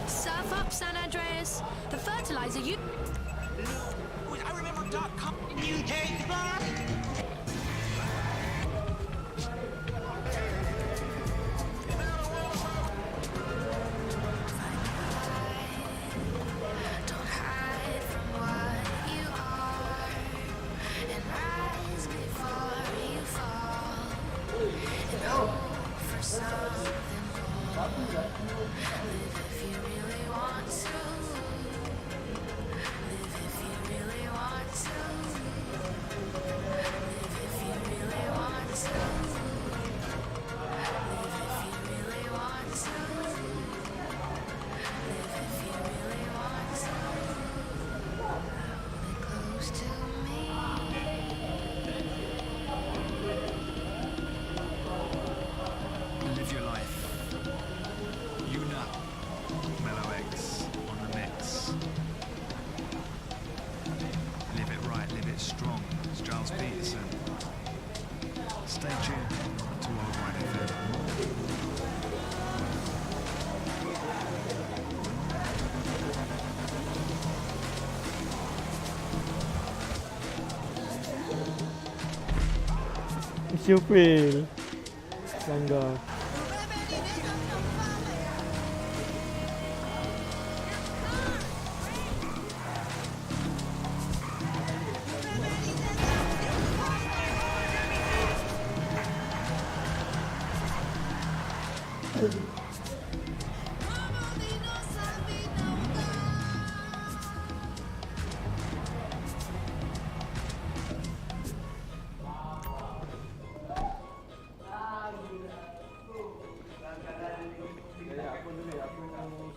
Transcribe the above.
Surf up, San Andreas. The fertilizer you... I remember .com. You take the block. Don't hide from what you are and rise before you fall and hope for something more. Live if you really want to. Live if you really want to. Live if you really want to. Live if you really want to. Live if you really want to. Hold it close to me. Live your life. You know. Mellow X on the mix. Live it right, live it strong. It's Giles Peterson. Stay tuned to Worldwide FM. Chiêu quỷ Giang gờ. Dari aku dulu ya, aku